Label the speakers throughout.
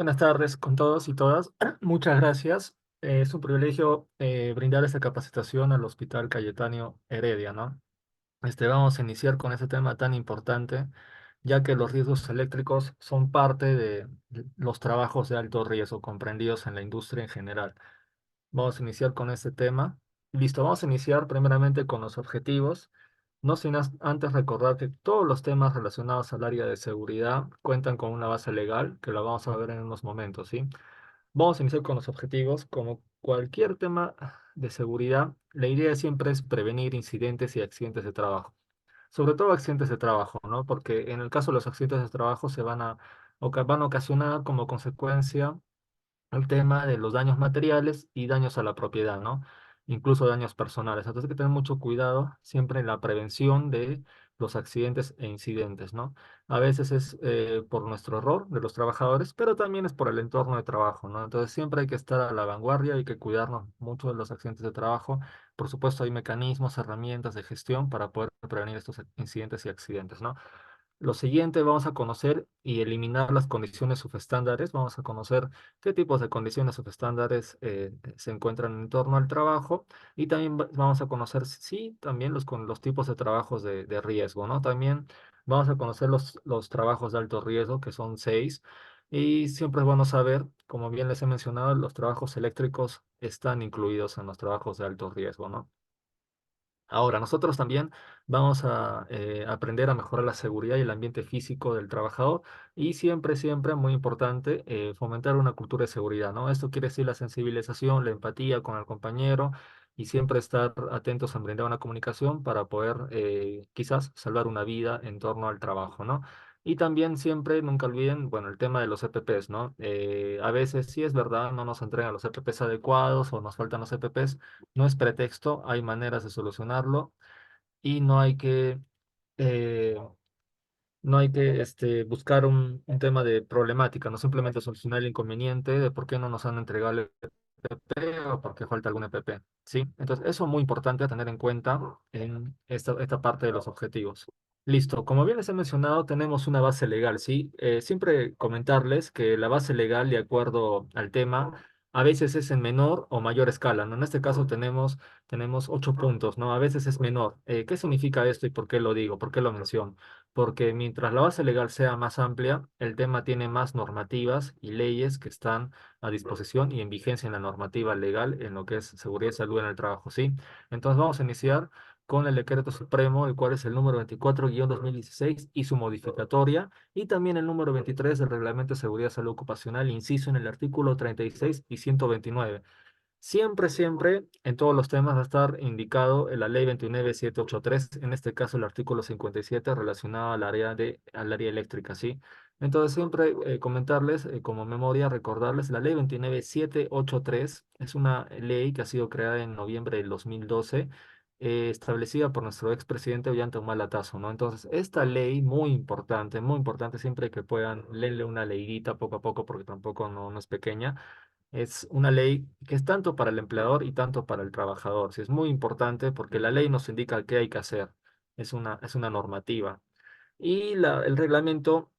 Speaker 1: Buenas tardes con todos y todas. Muchas gracias. Es un privilegio brindar esta capacitación al Hospital Cayetano Heredia, ¿no? Vamos a iniciar con este tema tan importante, ya que los riesgos eléctricos son parte de los trabajos de alto riesgo comprendidos en la industria en general. Vamos a iniciar con este tema. Listo, vamos a iniciar primeramente con los objetivos. No sin antes recordar que todos los temas relacionados al área de seguridad cuentan con una base legal, que la vamos a ver en unos momentos, ¿sí? Vamos a iniciar con los objetivos. Como cualquier tema de seguridad, la idea siempre es prevenir incidentes y accidentes de trabajo. Sobre todo accidentes de trabajo, ¿no? Porque en el caso de los accidentes de trabajo van a ocasionar como consecuencia el tema de los daños materiales y daños a la propiedad, ¿no? Incluso daños personales. Entonces hay que tener mucho cuidado siempre en la prevención de los accidentes e incidentes, ¿no? A veces es por nuestro error de los trabajadores, pero también es por el entorno de trabajo, ¿no? Entonces siempre hay que estar a la vanguardia, hay que cuidarnos mucho de los accidentes de trabajo. Por supuesto, hay mecanismos, herramientas de gestión para poder prevenir estos incidentes y accidentes, ¿no? Lo siguiente, vamos a conocer y eliminar las condiciones subestándares. Vamos a conocer qué tipos de condiciones subestándares se encuentran en torno al trabajo y también vamos a conocer, sí, también con los tipos de trabajos de riesgo, ¿no? También vamos a conocer los trabajos de alto riesgo, que son seis, y siempre es bueno saber, como bien les he mencionado, los trabajos eléctricos están incluidos en los trabajos de alto riesgo, ¿no? Ahora, nosotros también vamos a aprender a mejorar la seguridad y el ambiente físico del trabajador y siempre, siempre, muy importante, fomentar una cultura de seguridad, ¿no? Esto quiere decir la sensibilización, la empatía con el compañero y siempre estar atentos a brindar una comunicación para poder quizás salvar una vida en torno al trabajo, ¿no? Y también siempre, nunca olviden, bueno, el tema de los EPPs, ¿no? A veces sí es verdad, no nos entregan los EPPs adecuados o nos faltan los EPPs, no es pretexto, hay maneras de solucionarlo y eh, no hay que buscar un tema de problemática, no simplemente solucionar el inconveniente de por qué no nos han entregado el EPP o por qué falta algún EPP, ¿sí? Entonces, eso es muy importante a tener en cuenta en esta parte de los objetivos. Listo, como bien les he mencionado, tenemos una base legal, ¿sí? Siempre comentarles que la base legal, de acuerdo al tema, a veces es en menor o mayor escala, ¿no? En este caso tenemos 8 puntos, ¿no? A veces es menor. ¿Qué significa esto y por qué lo digo? ¿Por qué lo menciono? Porque mientras la base legal sea más amplia, el tema tiene más normativas y leyes que están a disposición y en vigencia en la normativa legal en lo que es seguridad y salud en el trabajo, ¿sí? Entonces vamos a iniciar con el decreto supremo, el cual es el número 24-2016 y su modificatoria, y también el número 23 del Reglamento de Seguridad y Salud Ocupacional, inciso en el artículo 36 y 129. Siempre, siempre, en todos los temas va a estar indicado en la ley 29783, en este caso el artículo 57 relacionado al área eléctrica, ¿sí? Entonces, siempre comentarles, como memoria, recordarles, la ley 29783 es una ley que ha sido creada en noviembre del 2012, establecida por nuestro expresidente Ollanta Humala Tazo, ¿no? Entonces, esta ley, muy importante, siempre que puedan, leerle una leidita poco a poco, porque tampoco no es pequeña, es una ley que es tanto para el empleador y tanto para el trabajador. Sí, es muy importante porque la ley nos indica qué hay que hacer. Es una normativa. Y el reglamento,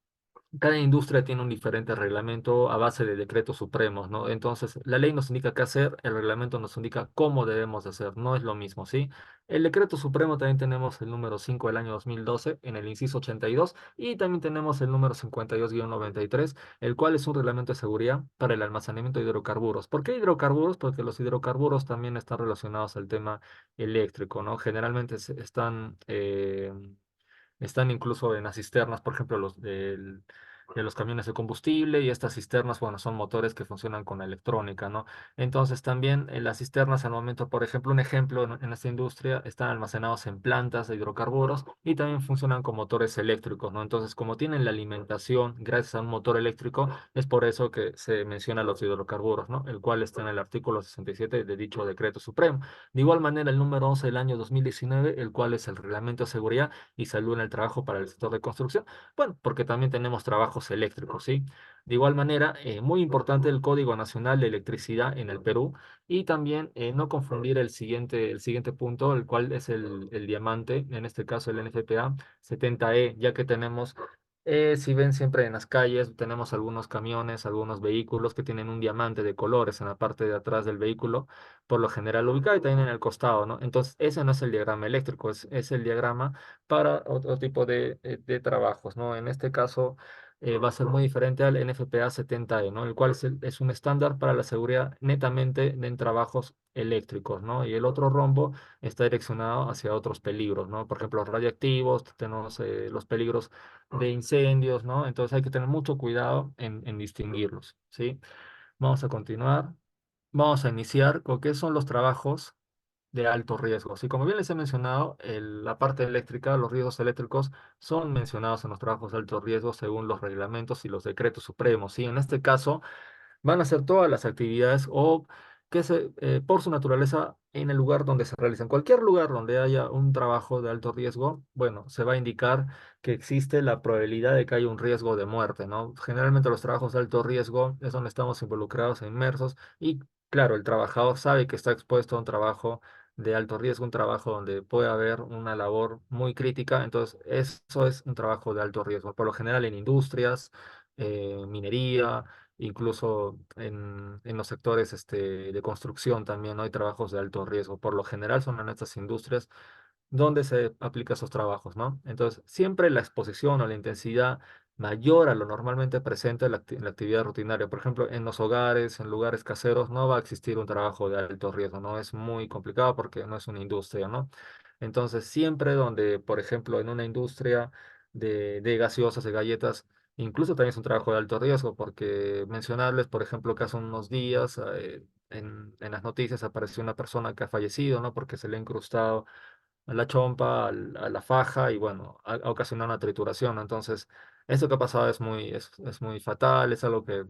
Speaker 1: cada industria tiene un diferente reglamento a base de decretos supremos, ¿no? Entonces, la ley nos indica qué hacer, el reglamento nos indica cómo debemos de hacer, no es lo mismo, ¿sí? El decreto supremo también tenemos el número 5 del año 2012 en el inciso 82 y también tenemos el número 52-93, el cual es un reglamento de seguridad para el almacenamiento de hidrocarburos. ¿Por qué hidrocarburos? Porque los hidrocarburos también están relacionados al tema eléctrico, ¿no? Generalmente están incluso en las cisternas, por ejemplo, de los camiones de combustible, y estas cisternas, bueno, son motores que funcionan con la electrónica, ¿no? Entonces también en las cisternas al momento, por ejemplo, un ejemplo en esta industria, están almacenados en plantas de hidrocarburos y también funcionan con motores eléctricos, ¿no? Entonces, como tienen la alimentación gracias a un motor eléctrico, es por eso que se menciona los hidrocarburos, ¿no? El cual está en el artículo 67 de dicho decreto supremo. De igual manera, el número 11 del año 2019, el cual es el reglamento de seguridad y salud en el trabajo para el sector de construcción. Bueno, porque también tenemos trabajos eléctricos, ¿sí? De igual manera, muy importante el Código Nacional de Electricidad en el Perú y también no confundir el siguiente punto, el cual es el diamante, en este caso el NFPA 70E, ya que tenemos Si ven siempre en las calles, tenemos algunos camiones, algunos vehículos que tienen un diamante de colores en la parte de atrás del vehículo, por lo general ubicado y también en el costado, ¿no? Entonces, ese no es el diagrama eléctrico, es el diagrama para otro tipo de trabajos, ¿no? En este caso, va a ser muy diferente al NFPA 70E, ¿no? El cual es un estándar para la seguridad netamente en trabajos eléctricos, ¿no? Y el otro rombo está direccionado hacia otros peligros, ¿no? Por ejemplo, los radiactivos, tenemos los peligros de incendios, ¿no? Entonces hay que tener mucho cuidado en distinguirlos, ¿sí? Vamos a continuar. Vamos a iniciar con qué son los trabajos de alto riesgo. Sí, como bien les he mencionado, la parte eléctrica, los riesgos eléctricos son mencionados en los trabajos de alto riesgo según los reglamentos y los decretos supremos, ¿sí? En este caso, van a hacer todas las actividades o por su naturaleza en el lugar donde se realizan. Cualquier lugar donde haya un trabajo de alto riesgo, bueno, se va a indicar que existe la probabilidad de que haya un riesgo de muerte, ¿no? Generalmente los trabajos de alto riesgo es donde estamos involucrados e inmersos y claro, el trabajador sabe que está expuesto a un trabajo de alto riesgo, un trabajo donde puede haber una labor muy crítica, entonces eso es un trabajo de alto riesgo. Por lo general en industrias, minería, incluso en los sectores de construcción también, ¿no? Hay trabajos de alto riesgo. Por lo general son en estas industrias donde se aplica esos trabajos, ¿no? Entonces, siempre la exposición o la intensidad mayor a lo normalmente presente en la actividad rutinaria. Por ejemplo, en los hogares, en lugares caseros, no va a existir un trabajo de alto riesgo, ¿no? Es muy complicado porque no es una industria, ¿no? Entonces, siempre donde, por ejemplo, en una industria de gaseosas, de galletas, incluso también es un trabajo de alto riesgo, porque mencionarles, por ejemplo, que hace unos días en las noticias apareció una persona que ha fallecido, ¿no? Porque se le ha incrustado a la chompa, a la faja y bueno, ha ocasionado una trituración, ¿no? Entonces, esto que ha pasado es muy fatal, es algo que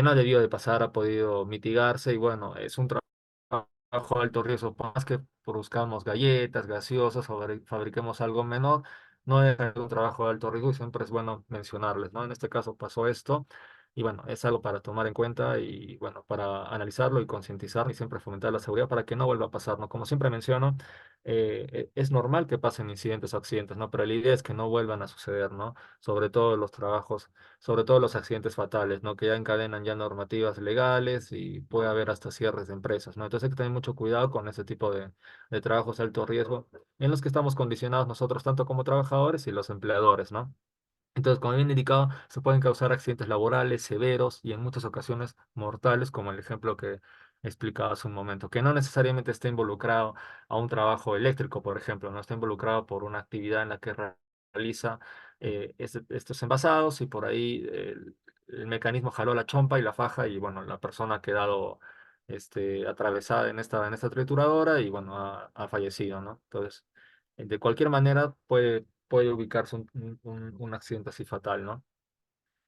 Speaker 1: no debió de pasar, ha podido mitigarse y bueno, es un trabajo de alto riesgo, por más que produzcamos galletas, gaseosas, fabriquemos algo menor, no es un trabajo de alto riesgo y siempre es bueno mencionarles, ¿no? En este caso pasó esto. Y bueno, es algo para tomar en cuenta y bueno, para analizarlo y concientizar y siempre fomentar la seguridad para que no vuelva a pasar, ¿no? Como siempre menciono, es normal que pasen incidentes o accidentes, ¿no? Pero la idea es que no vuelvan a suceder, ¿no? Sobre todo los trabajos, sobre todo los accidentes fatales, ¿no? Que ya encadenan ya normativas legales y puede haber hasta cierres de empresas, ¿no? Entonces hay que tener mucho cuidado con ese tipo de trabajos de alto riesgo en los que estamos condicionados nosotros tanto como trabajadores y los empleadores, ¿no? Entonces, como bien indicado, se pueden causar accidentes laborales severos y en muchas ocasiones mortales, como el ejemplo que explicaba hace un momento, que no necesariamente esté involucrado a un trabajo eléctrico, por ejemplo, no está involucrado por una actividad en la que realiza estos envasados y por ahí el mecanismo jaló la chompa y la faja y bueno, la persona ha quedado atravesada en esta trituradora y bueno, ha fallecido, ¿no? Entonces, de cualquier manera puede ubicarse un accidente así fatal, ¿no?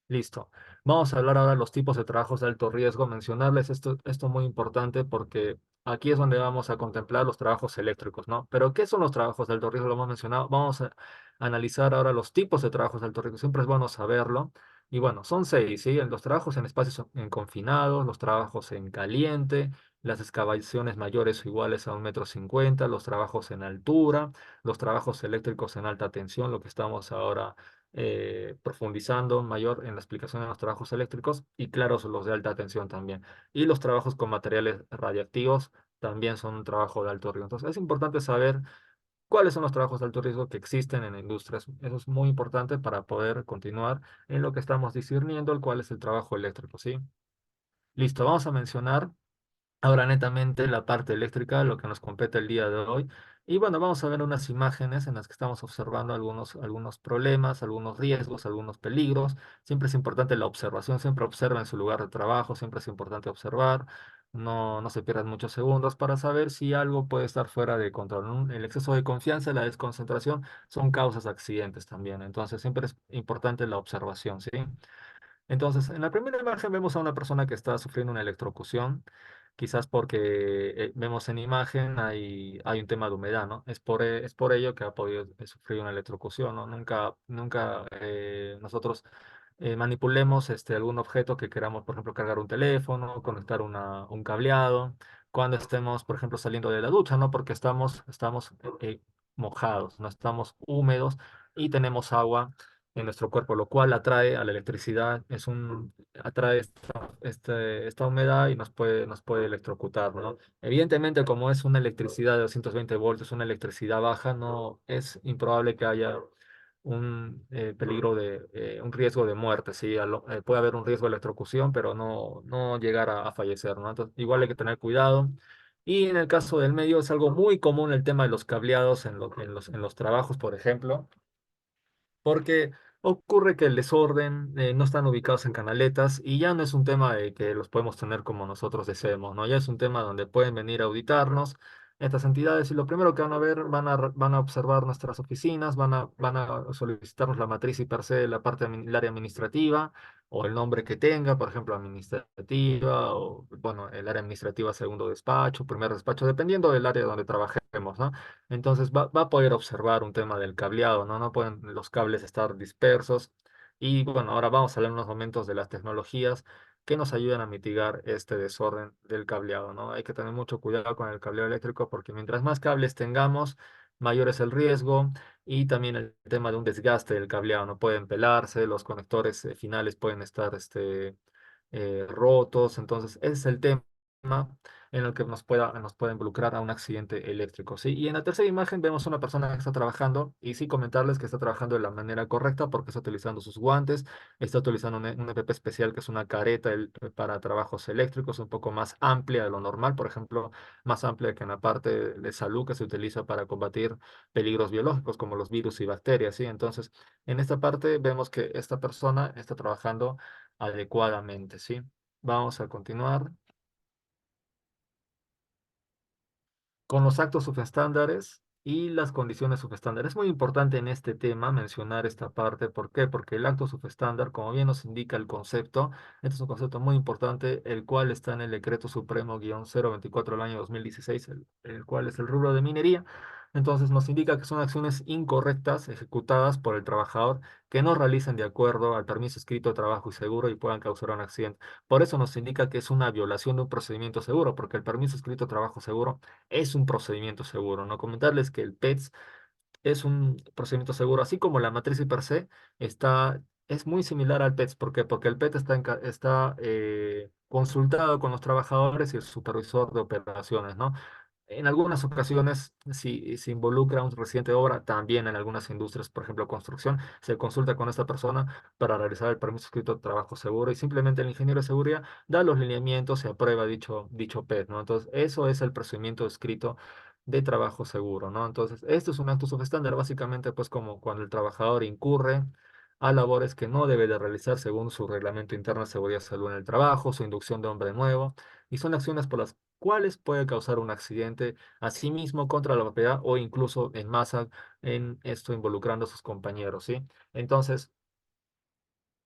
Speaker 1: Listo. Vamos a hablar ahora de los tipos de trabajos de alto riesgo. Mencionarles esto muy importante porque aquí es donde vamos a contemplar los trabajos eléctricos, ¿no? Pero ¿qué son los trabajos de alto riesgo? Lo hemos mencionado. Vamos a analizar ahora los tipos de trabajos de alto riesgo. Siempre es bueno saberlo. Y bueno, son seis, ¿sí? Los trabajos en espacios confinados, los trabajos en caliente, las excavaciones mayores o iguales a 1,50 m, los trabajos en altura, los trabajos eléctricos en alta tensión, lo que estamos ahora profundizando mayor en la explicación de los trabajos eléctricos y claro, son los de alta tensión también. Y los trabajos con materiales radiactivos también son un trabajo de alto riesgo. Entonces, es importante saber cuáles son los trabajos de alto riesgo que existen en la industria. Eso es muy importante para poder continuar en lo que estamos discerniendo, el cual es el trabajo eléctrico, ¿sí? Listo, vamos a mencionar ahora netamente la parte eléctrica, lo que nos compete el día de hoy. Y bueno, vamos a ver unas imágenes en las que estamos observando algunos problemas, algunos riesgos, algunos peligros. Siempre es importante la observación, siempre observa en su lugar de trabajo, siempre es importante observar. No se pierdan muchos segundos para saber si algo puede estar fuera de control, ¿no? El exceso de confianza, la desconcentración son causas de accidentes también. Entonces, siempre es importante la observación, ¿sí? Entonces, en la primera imagen vemos a una persona que está sufriendo una electrocución, quizás porque vemos en imagen hay un tema de humedad, ¿no? Es por ello que ha podido sufrir una electrocución, ¿no? Nunca nosotros manipulemos algún objeto que queramos, por ejemplo, cargar un teléfono, conectar un cableado, cuando estemos, por ejemplo, saliendo de la ducha, ¿no? Porque estamos mojados, no estamos húmedos y tenemos agua en nuestro cuerpo, lo cual atrae a la electricidad, atrae esta humedad y nos puede electrocutar, ¿no? Evidentemente, como es una electricidad de 220 voltios, una electricidad baja, no es improbable que haya un riesgo de muerte, sí, puede haber un riesgo de electrocución, pero no llegar a fallecer, ¿no? Entonces, igual hay que tener cuidado. Y en el caso del medio es algo muy común el tema de los cableados en los trabajos, por ejemplo, porque ocurre que el desorden, no están ubicados en canaletas y ya no es un tema de que los podemos tener como nosotros deseemos, ¿no? Ya es un tema donde pueden venir a auditarnos estas entidades y lo primero que van a ver, van a observar nuestras oficinas, van a solicitarnos la matriz y per se, el área administrativa o el nombre que tenga, por ejemplo, administrativa o, bueno, el área administrativa segundo despacho, primer despacho, dependiendo del área donde trabajemos, ¿no? Entonces va a poder observar un tema del cableado, ¿no? No pueden los cables estar dispersos. Y bueno, ahora vamos a hablar unos momentos de las tecnologías que nos ayudan a mitigar este desorden del cableado, ¿no? Hay que tener mucho cuidado con el cableado eléctrico porque mientras más cables tengamos, mayor es el riesgo y también el tema de un desgaste del cableado, no pueden pelarse, los conectores finales pueden estar rotos, entonces ese es el tema en el que nos pueda involucrar a un accidente eléctrico, ¿sí? Y en la tercera imagen vemos una persona que está trabajando y sí comentarles que está trabajando de la manera correcta porque está utilizando sus guantes, está utilizando un EPP especial que es una careta para trabajos eléctricos un poco más amplia de lo normal, por ejemplo, más amplia que en la parte de salud que se utiliza para combatir peligros biológicos como los virus y bacterias, ¿sí? Entonces, en esta parte vemos que esta persona está trabajando adecuadamente, ¿sí? Vamos a continuar con los actos subestándares y las condiciones subestándares. Es muy importante en este tema mencionar esta parte. ¿Por qué? Porque el acto subestándar, como bien nos indica el concepto, este es un concepto muy importante, el cual está en el Decreto Supremo-024 del año 2016, el cual es el rubro de minería. Entonces nos indica que son acciones incorrectas ejecutadas por el trabajador que no realicen de acuerdo al permiso escrito de trabajo y seguro y puedan causar un accidente. Por eso nos indica que es una violación de un procedimiento seguro, porque el permiso escrito de trabajo seguro es un procedimiento seguro, ¿no? Comentarles que el PETS es un procedimiento seguro, así como la matriz per se es muy similar al PETS. ¿Por qué? Porque el PET está consultado con los trabajadores y el supervisor de operaciones, ¿no? En algunas ocasiones, si se involucra un residente de obra, también en algunas industrias, por ejemplo, construcción, se consulta con esta persona para realizar el permiso escrito de trabajo seguro y simplemente el ingeniero de seguridad da los lineamientos y aprueba dicho PET, ¿no? Entonces, eso es el procedimiento escrito de trabajo seguro, ¿no? Entonces, esto es un acto subestándar, básicamente, pues como cuando el trabajador incurre a labores que no debe de realizar según su reglamento interno de seguridad y salud en el trabajo, su inducción de hombre nuevo, y son acciones por las cuales puede causar un accidente a sí mismo contra la propiedad o incluso en masa en esto involucrando a sus compañeros, ¿sí? Entonces,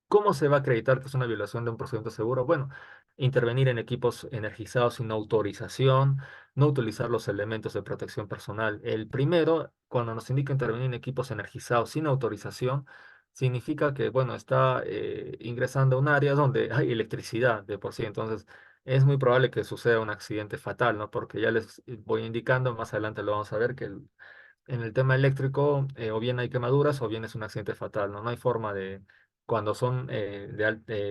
Speaker 1: ¿cómo se va a acreditar que es una violación de un procedimiento seguro? Bueno, intervenir en equipos energizados sin autorización, no utilizar los elementos de protección personal. El primero, cuando nos indica intervenir en equipos energizados sin autorización, significa que, bueno, está ingresando a un área donde hay electricidad de por sí. Entonces, es muy probable que suceda un accidente fatal, ¿no? Porque ya les voy indicando, más adelante lo vamos a ver, que en el tema eléctrico, o bien hay quemaduras o bien es un accidente fatal, ¿no? No hay forma cuando son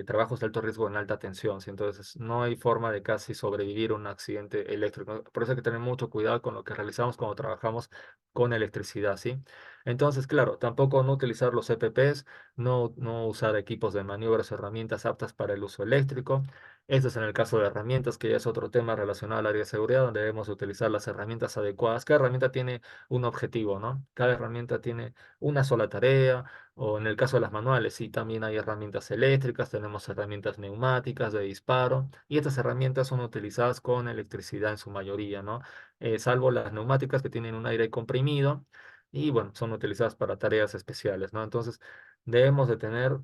Speaker 1: trabajos de alto riesgo en alta tensión, ¿sí? Entonces no hay forma de casi sobrevivir a un accidente eléctrico. Por eso hay que tener mucho cuidado con lo que realizamos cuando trabajamos con electricidad, ¿sí? Entonces, claro, tampoco no utilizar los EPPs, no usar equipos de maniobras o herramientas aptas para el uso eléctrico. Esto es en el caso de herramientas, que ya es otro tema relacionado al área de seguridad, donde debemos utilizar las herramientas adecuadas. Cada herramienta tiene un objetivo, ¿no? Cada herramienta tiene una sola tarea, o en el caso de las manuales, sí, también hay herramientas eléctricas, tenemos herramientas neumáticas de disparo, y estas herramientas son utilizadas con electricidad en su mayoría, ¿no? Salvo las neumáticas que tienen un aire comprimido, y bueno, son utilizadas para tareas especiales, ¿no? Entonces, debemos de tener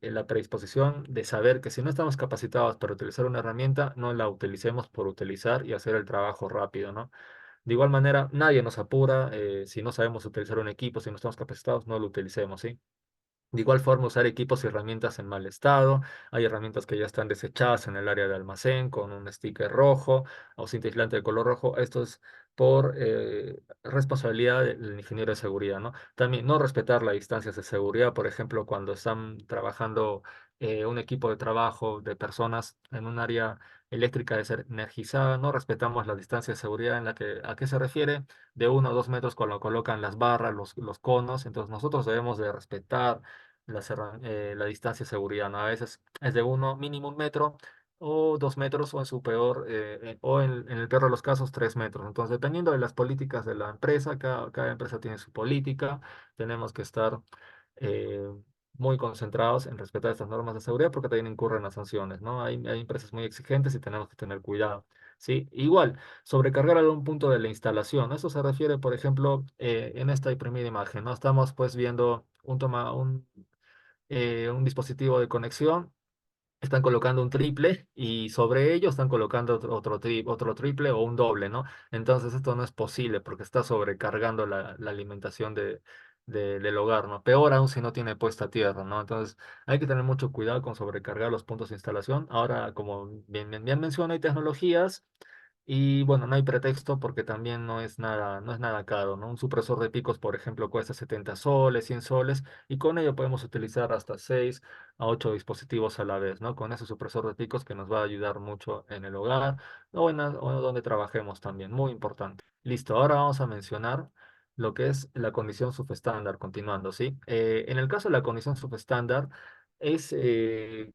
Speaker 1: la predisposición de saber que si no estamos capacitados para utilizar una herramienta, no la utilicemos por utilizar y hacer el trabajo rápido, ¿no? De igual manera, nadie nos apura, si no sabemos utilizar un equipo, si no estamos capacitados, no lo utilicemos, ¿sí? De igual forma, usar equipos y herramientas en mal estado. Hay herramientas que ya están desechadas en el área de almacén con un sticker rojo o cinta aislante de color rojo. Esto es por responsabilidad del ingeniero de seguridad, ¿no? También no respetar las distancias de seguridad, por ejemplo, cuando están trabajando un equipo de trabajo de personas en un área eléctrica energizada, no respetamos la distancia de seguridad en la que, ¿a qué se refiere? De 1 o 2 metros cuando colocan las barras, los conos, entonces nosotros debemos de respetar la distancia de seguridad, ¿no? A veces es de uno, mínimo 1 metro, o 2 metros, o en su peor, o en el peor de los casos, 3 metros. Entonces, dependiendo de las políticas de la empresa, cada empresa tiene su política, tenemos que estar eh, muy concentrados en respetar estas normas de seguridad porque también incurren las sanciones, ¿no? Hay empresas muy exigentes y tenemos que tener cuidado, ¿sí? Igual, sobrecargar algún punto de la instalación. Eso se refiere, por ejemplo, en esta primera imagen, ¿no? Estamos pues viendo un dispositivo de conexión, están colocando un triple y sobre ello están colocando otro triple o un doble, ¿no? Entonces esto no es posible porque está sobrecargando la alimentación del hogar, ¿no? Peor aún si no tiene puesta a tierra, ¿no? Entonces hay que tener mucho cuidado con sobrecargar los puntos de instalación. Ahora, como bien mencioné, hay tecnologías y bueno, no hay pretexto porque también no es nada caro, ¿no? Un supresor de picos, por ejemplo, cuesta 70 soles, 100 soles, y con ello podemos utilizar hasta 6 a 8 dispositivos a la vez, ¿no? Con ese supresor de picos que nos va a ayudar mucho en el hogar o donde trabajemos también, muy importante. Listo, ahora vamos a mencionar lo que es la condición subestándar, continuando, ¿sí? En el caso de la condición subestándar, es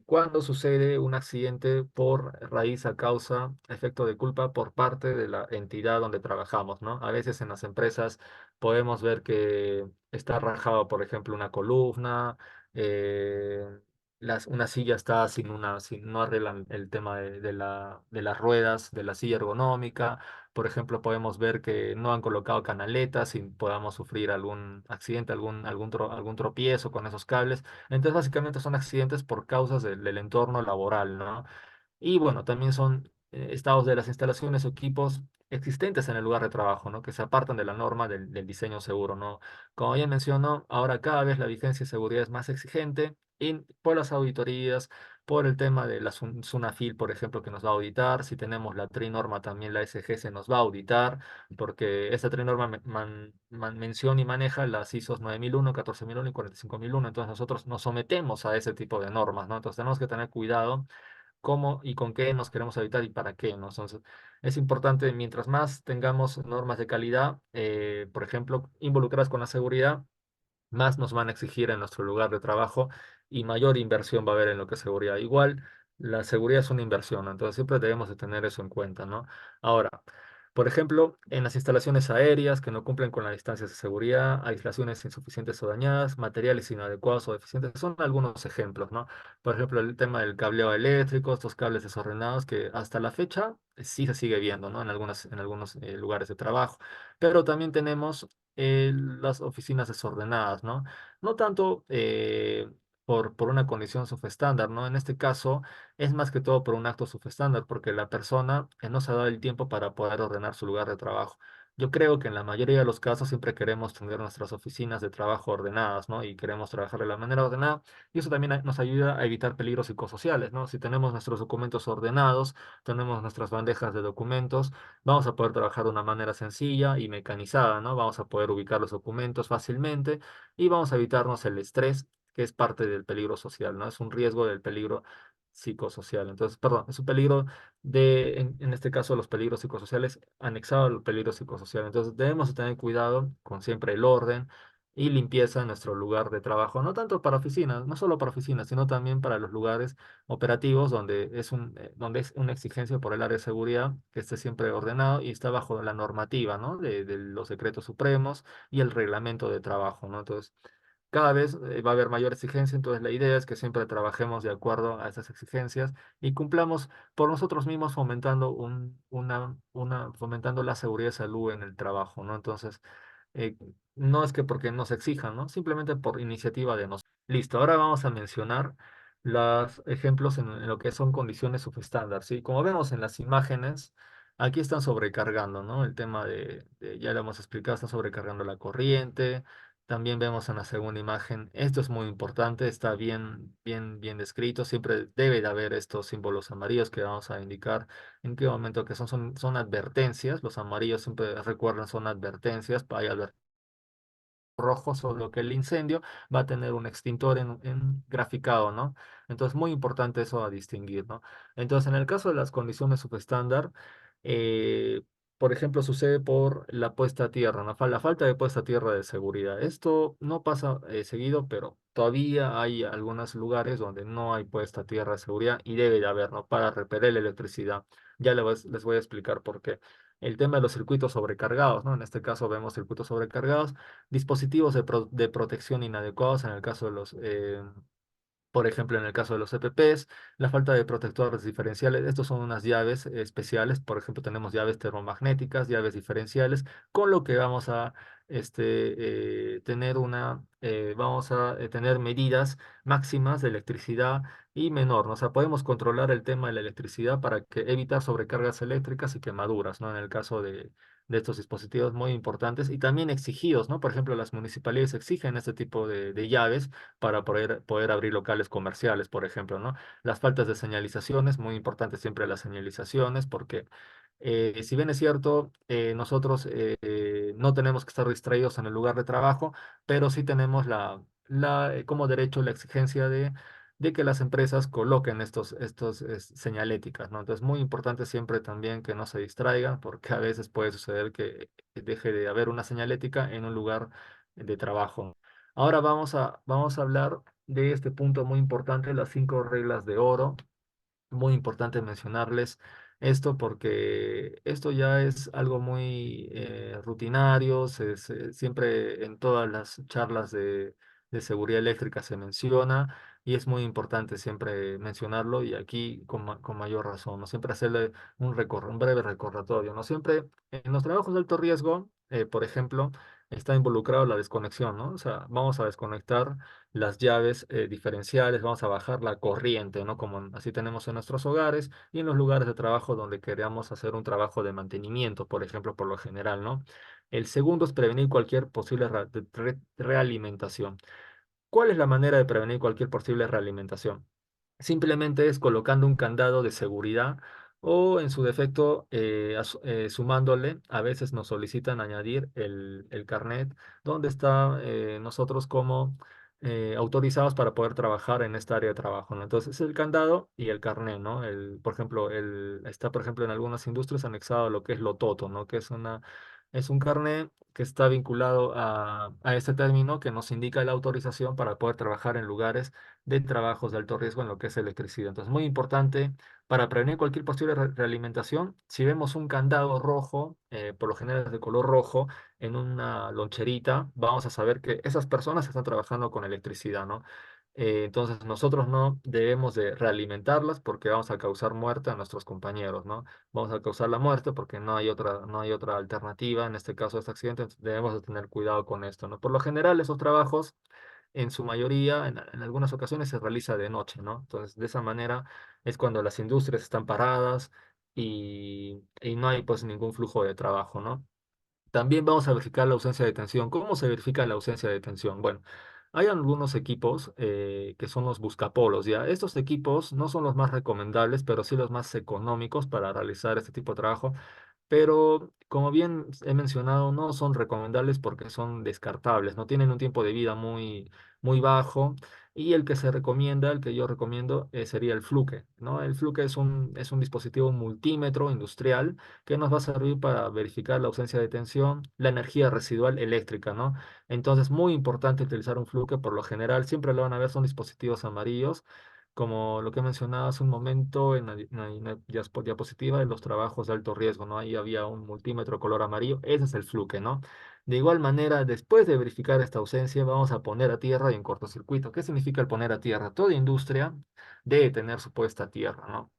Speaker 1: cuando sucede un accidente por raíz a causa, efecto de culpa por parte de la entidad donde trabajamos, ¿no? A veces en las empresas podemos ver que está rajado, por ejemplo, una columna, eh, una silla está no arreglan el tema de las ruedas de la silla ergonómica. Por ejemplo, podemos ver que no han colocado canaletas y podamos sufrir algún accidente, algún tropiezo con esos cables. Entonces, básicamente son accidentes por causas del entorno laboral, ¿no? Y bueno, también son estados de las instalaciones o equipos existentes en el lugar de trabajo, ¿no? Que se apartan de la norma del diseño seguro, ¿no? Como ya mencionó, ahora cada vez la vigencia de seguridad es más exigente y por las auditorías, por el tema de la SUNAFIL, por ejemplo, que nos va a auditar. Si tenemos la TRINORMA, también la SG se nos va a auditar, porque esta TRINORMA menciona y maneja las ISOs 9001, 14001 y 45001. Entonces nosotros nos sometemos a ese tipo de normas, ¿no? Entonces tenemos que tener cuidado cómo y con qué nos queremos evitar y para qué, ¿no? Entonces, es importante, mientras más tengamos normas de calidad, por ejemplo, involucradas con la seguridad, más nos van a exigir en nuestro lugar de trabajo y mayor inversión va a haber en lo que es seguridad. Igual, la seguridad es una inversión, ¿no? Entonces siempre debemos de tener eso en cuenta, ¿no? Ahora, por ejemplo, en las instalaciones aéreas que no cumplen con las distancias de seguridad, aislaciones insuficientes o dañadas, materiales inadecuados o deficientes, son algunos ejemplos, ¿no? Por ejemplo, el tema del cableado eléctrico, estos cables desordenados que hasta la fecha sí se sigue viendo, ¿no? En algunos lugares de trabajo. Pero también tenemos las oficinas desordenadas, ¿no? No tanto por una condición subestándar, ¿no? En este caso es más que todo por un acto subestándar, porque la persona no se ha dado el tiempo para poder ordenar su lugar de trabajo. Yo creo que en la mayoría de los casos siempre queremos tener nuestras oficinas de trabajo ordenadas, ¿no? Y queremos trabajar de la manera ordenada, y eso también nos ayuda a evitar peligros psicosociales, ¿no? Si tenemos nuestros documentos ordenados, tenemos nuestras bandejas de documentos, vamos a poder trabajar de una manera sencilla y mecanizada, ¿no? Vamos a poder ubicar los documentos fácilmente y vamos a evitarnos el estrés, que es parte del peligro social, ¿no? Es un riesgo del peligro psicosocial. Entonces, perdón, es un peligro en este caso, los peligros psicosociales anexado al peligro psicosocial. Entonces, debemos de tener cuidado con siempre el orden y limpieza en nuestro lugar de trabajo, no tanto para oficinas, no solo para oficinas, sino también para los lugares operativos donde es una exigencia por el área de seguridad que esté siempre ordenado y está bajo la normativa, ¿no? De los decretos supremos y el reglamento de trabajo, ¿no? Entonces, cada vez va a haber mayor exigencia, entonces la idea es que siempre trabajemos de acuerdo a esas exigencias y cumplamos por nosotros mismos fomentando la seguridad y salud en el trabajo, ¿no? Entonces, eh, no es que porque nos exijan, ¿no? Simplemente por iniciativa de nosotros. Listo, ahora vamos a mencionar los ejemplos en lo que son condiciones subestándar, ¿sí? Como vemos en las imágenes, aquí están sobrecargando, ¿no? El tema ya lo hemos explicado, están sobrecargando la corriente, También vemos en la segunda imagen, esto es muy importante, está bien descrito, siempre debe de haber estos símbolos amarillos que vamos a indicar en qué momento que son advertencias, los amarillos siempre recuerdan son advertencias, hay rojo, solo que el incendio va a tener un extintor en graficado, ¿no? Entonces, muy importante eso a distinguir, ¿no? Entonces, en el caso de las condiciones subestándar, eh, por ejemplo, sucede por la puesta a tierra, ¿no? La falta de puesta a tierra de seguridad. Esto no pasa seguido, pero todavía hay algunos lugares donde no hay puesta a tierra de seguridad y debe de haber, ¿no? Para repeler la electricidad. Ya les voy a explicar por qué. El tema de los circuitos sobrecargados, ¿no? En este caso vemos circuitos sobrecargados, dispositivos de protección inadecuados en el caso de por ejemplo, en el caso de los EPPs, la falta de protectores diferenciales, estos son unas llaves especiales, por ejemplo, tenemos llaves termomagnéticas, llaves diferenciales, con lo que vamos a vamos a tener medidas máximas de electricidad y menor, ¿no? O sea, podemos controlar el tema de la electricidad para que evitar sobrecargas eléctricas y quemaduras, ¿no? En el caso de estos dispositivos muy importantes y también exigidos, ¿no? Por ejemplo, las municipalidades exigen este tipo de llaves para poder abrir locales comerciales, por ejemplo, ¿no? Las faltas de señalizaciones, muy importante siempre las señalizaciones, porque si bien es cierto, nosotros no tenemos que estar distraídos en el lugar de trabajo, pero sí tenemos como derecho la exigencia de que las empresas coloquen estos señaléticas, ¿no? Entonces, muy importante siempre también que no se distraigan, porque a veces puede suceder que deje de haber una señalética en un lugar de trabajo. Ahora vamos a hablar de este punto muy importante, las 5 reglas de oro. Muy importante mencionarles esto porque esto ya es algo muy rutinario, siempre en todas las charlas de seguridad eléctrica se menciona y es muy importante siempre mencionarlo y aquí con mayor razón, ¿no? Siempre hacerle un breve recordatorio, ¿no? Siempre en los trabajos de alto riesgo, por ejemplo, está involucrado la desconexión, ¿no? O sea, vamos a desconectar las llaves diferenciales, vamos a bajar la corriente, ¿no? Como así tenemos en nuestros hogares y en los lugares de trabajo donde queramos hacer un trabajo de mantenimiento, por ejemplo, por lo general, ¿no? El segundo es prevenir cualquier posible realimentación. ¿Cuál es la manera de prevenir cualquier posible realimentación? Simplemente es colocando un candado de seguridad o en su defecto sumándole, a veces nos solicitan añadir el carnet donde está nosotros como autorizados para poder trabajar en esta área de trabajo, ¿no? Entonces es el candado y el carnet, ¿no? Por ejemplo, está por ejemplo en algunas industrias anexado a lo que es Lototo, ¿no? Que es un carnet que está vinculado a este término que nos indica la autorización para poder trabajar en lugares de trabajos de alto riesgo en lo que es electricidad. Entonces, muy importante para prevenir cualquier posible realimentación, si vemos un candado rojo, por lo general es de color rojo, en una loncherita, vamos a saber que esas personas están trabajando con electricidad, ¿no? Entonces, nosotros no debemos de realimentarlas porque vamos a causar muerte a nuestros compañeros, ¿no? Vamos a causar la muerte porque no hay otra alternativa, en este caso, este accidente, entonces debemos de tener cuidado con esto, ¿no? Por lo general, esos trabajos en su mayoría, en algunas ocasiones se realiza de noche, ¿no? Entonces, de esa manera es cuando las industrias están paradas y no hay pues ningún flujo de trabajo, ¿no? También vamos a verificar la ausencia de tensión. ¿Cómo se verifica la ausencia de tensión? Bueno, hay algunos equipos que son los buscapolos, ¿ya? Estos equipos no son los más recomendables, pero sí los más económicos para realizar este tipo de trabajo, pero como bien he mencionado, no son recomendables porque son descartables, no tienen un tiempo de vida muy bajo y el que se recomienda, el que yo recomiendo, sería el Fluke, ¿no? El Fluke es un dispositivo multímetro industrial que nos va a servir para verificar la ausencia de tensión, la energía residual eléctrica, ¿no? Entonces, muy importante utilizar un Fluke, por lo general, siempre lo van a ver, son dispositivos amarillos como lo que mencionaba hace un momento en la diapositiva de los trabajos de alto riesgo, ¿no? Ahí había un multímetro color amarillo, ese es el fluke, ¿no? De igual manera, después de verificar esta ausencia, vamos a poner a tierra y en cortocircuito. ¿Qué significa el poner a tierra? Toda industria debe tener su puesta a tierra, ¿no?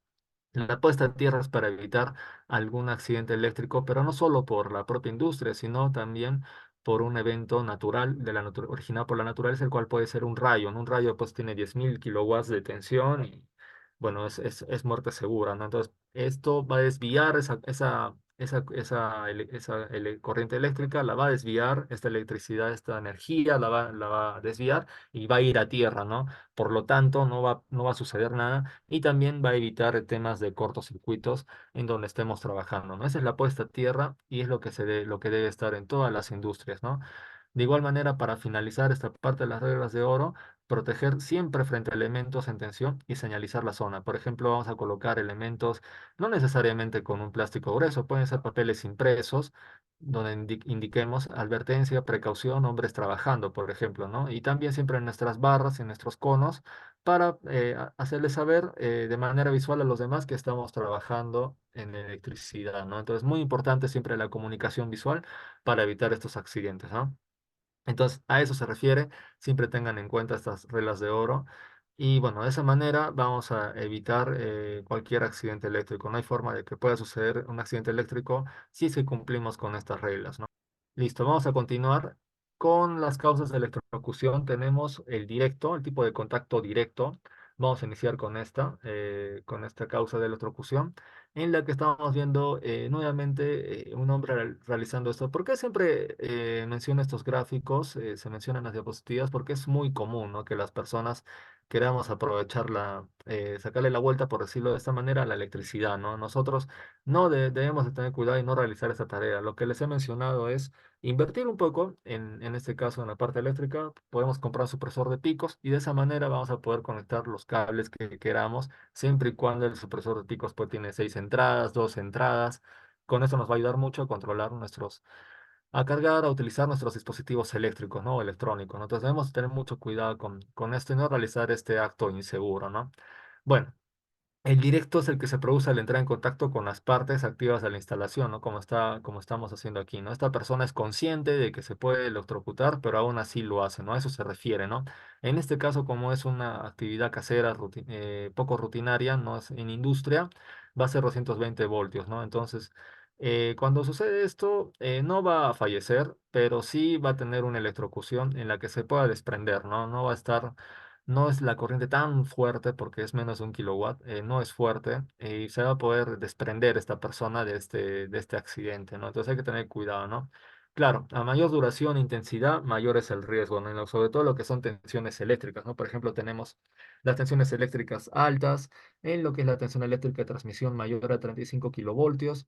Speaker 1: La puesta a tierra es para evitar algún accidente eléctrico, pero no solo por la propia industria, sino también por un evento natural, originado por la naturaleza, el cual puede ser un rayo, ¿no? Un rayo pues tiene 10.000 kilowatts de tensión y bueno, es muerte segura, ¿no? Entonces, esto va a desviar corriente eléctrica la va a desviar, esta electricidad, esta energía la va a desviar y va a ir a tierra, ¿no? Por lo tanto, no va a suceder nada y también va a evitar temas de cortocircuitos en donde estemos trabajando, ¿no? Esa es la puesta a tierra y es lo que debe estar en todas las industrias, ¿no? De igual manera, para finalizar esta parte de las reglas de oro, proteger siempre frente a elementos en tensión y señalizar la zona. Por ejemplo, vamos a colocar elementos no necesariamente con un plástico grueso, pueden ser papeles impresos donde indiquemos advertencia, precaución, hombres trabajando, por ejemplo, ¿no? Y también siempre en nuestras barras, en nuestros conos, para hacerles saber de manera visual a los demás que estamos trabajando en electricidad, ¿no? Entonces, muy importante siempre la comunicación visual para evitar estos accidentes, ¿no? Entonces, a eso se refiere, siempre tengan en cuenta estas reglas de oro. Y bueno, de esa manera vamos a evitar cualquier accidente eléctrico. No hay forma de que pueda suceder un accidente eléctrico si es que cumplimos con estas reglas, ¿no? Listo, vamos a continuar con las causas de electrocución. Tenemos el directo, el tipo de contacto directo. Vamos a iniciar con esta causa de electrocución, en la que estamos viendo nuevamente un hombre realizando esto. ¿Por qué siempre menciono estos gráficos? Se mencionan las diapositivas porque es muy común, ¿no? Que las personas queramos aprovechar sacarle la vuelta, por decirlo de esta manera, a la electricidad, ¿no? Nosotros no debemos de tener cuidado y no realizar esta tarea. Lo que les he mencionado es invertir un poco, en este caso en la parte eléctrica, podemos comprar un supresor de picos y de esa manera vamos a poder conectar los cables que queramos, siempre y cuando el supresor de picos pues tiene 6 entradas, 2 entradas. Con eso nos va a ayudar mucho a controlar a cargar, a utilizar nuestros dispositivos eléctricos, ¿no? O electrónicos, ¿no? Entonces debemos tener mucho cuidado con esto y no realizar este acto inseguro, ¿no? Bueno. El directo es el que se produce al entrar en contacto con las partes activas de la instalación, ¿no? Como estamos haciendo aquí, ¿no? Esta persona es consciente de que se puede electrocutar, pero aún así lo hace, ¿no? A eso se refiere, ¿no? En este caso, como es una actividad casera poco rutinaria, no es en industria, va a ser 220 voltios, ¿no? Entonces, cuando sucede esto, no va a fallecer, pero sí va a tener una electrocución en la que se pueda desprender, ¿no? No es la corriente tan fuerte porque es menos de 1 kilowatt, no es fuerte y se va a poder desprender esta persona de este accidente, ¿no? Entonces hay que tener cuidado, ¿no? Claro, a mayor duración e intensidad, mayor es el riesgo, ¿no? Sobre todo lo que son tensiones eléctricas, ¿no? Por ejemplo, tenemos las tensiones eléctricas altas, en lo que es la tensión eléctrica de transmisión mayor a 35 kilovoltios.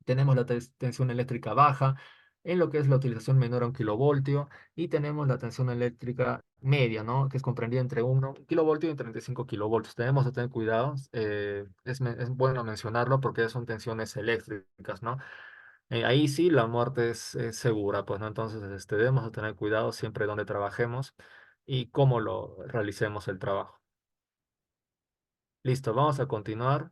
Speaker 1: Tenemos la tensión eléctrica baja, en lo que es la utilización menor a 1 kilovoltio, y tenemos la tensión eléctrica media, ¿no? Que es comprendida entre 1 kilovoltio y 35 kilovoltios. Tenemos que tener cuidado, es bueno mencionarlo porque son tensiones eléctricas, ¿no? Ahí sí la muerte es segura, pues, ¿no? Entonces, debemos de tener cuidado siempre donde trabajemos y cómo lo realicemos el trabajo. Listo, vamos a continuar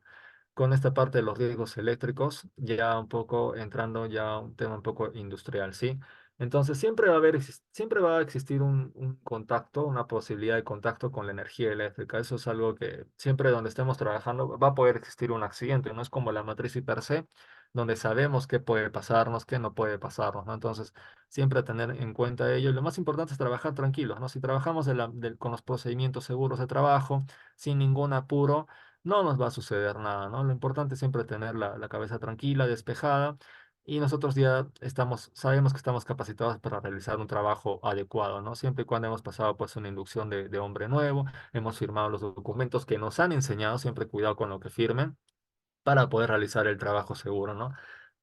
Speaker 1: con esta parte de los riesgos eléctricos, ya un poco entrando ya a un tema un poco industrial, ¿sí? Entonces siempre va a existir un contacto, una posibilidad de contacto con la energía eléctrica. Eso es algo que siempre donde estemos trabajando va a poder existir un accidente. No es como la matriz y per se, donde sabemos qué puede pasarnos, qué no puede pasarnos, ¿no? Entonces, siempre tener en cuenta ello. Y lo más importante es trabajar tranquilos, ¿no? Si trabajamos con los procedimientos seguros de trabajo, sin ningún apuro, no nos va a suceder nada, ¿no? Lo importante es siempre tener la cabeza tranquila, despejada, y nosotros ya sabemos que estamos capacitados para realizar un trabajo adecuado, ¿no? Siempre y cuando hemos pasado pues una inducción de hombre nuevo, hemos firmado los documentos que nos han enseñado, siempre cuidado con lo que firmen, para poder realizar el trabajo seguro, ¿no?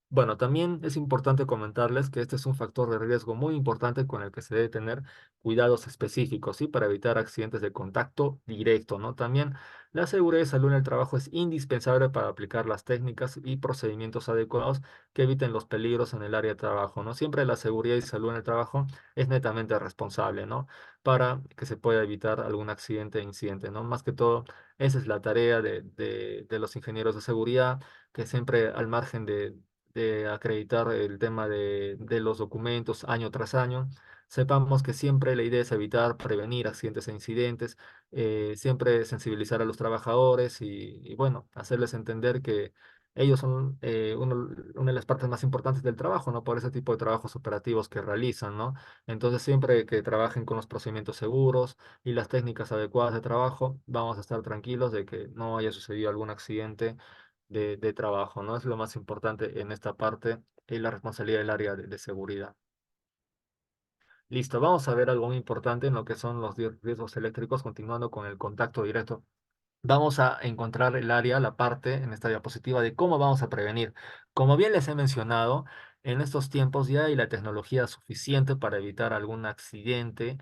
Speaker 1: Bueno, también es importante comentarles que este es un factor de riesgo muy importante con el que se debe tener cuidados específicos, ¿sí? Para evitar accidentes de contacto directo, ¿no? También la seguridad y salud en el trabajo es indispensable para aplicar las técnicas y procedimientos adecuados que eviten los peligros en el área de trabajo, ¿no? Siempre la seguridad y salud en el trabajo es netamente responsable, ¿no? Para que se pueda evitar algún accidente e incidente, ¿no? Más que todo, esa es la tarea de los ingenieros de seguridad, que siempre al margen de acreditar el tema de los documentos año tras año. Sepamos que siempre la idea es evitar, prevenir accidentes e incidentes, siempre sensibilizar a los trabajadores y, bueno, hacerles entender que ellos son una de las partes más importantes del trabajo, ¿no? Por ese tipo de trabajos operativos que realizan, ¿no? Entonces, siempre que trabajen con los procedimientos seguros y las técnicas adecuadas de trabajo, vamos a estar tranquilos de que no haya sucedido algún accidente de trabajo, ¿no? Es lo más importante en esta parte y la responsabilidad del área de seguridad. Listo, vamos a ver algo muy importante en lo que son los riesgos eléctricos, continuando con el contacto directo. Vamos a encontrar el área, la parte en esta diapositiva de cómo vamos a prevenir. Como bien les he mencionado, en estos tiempos ya hay la tecnología suficiente para evitar algún accidente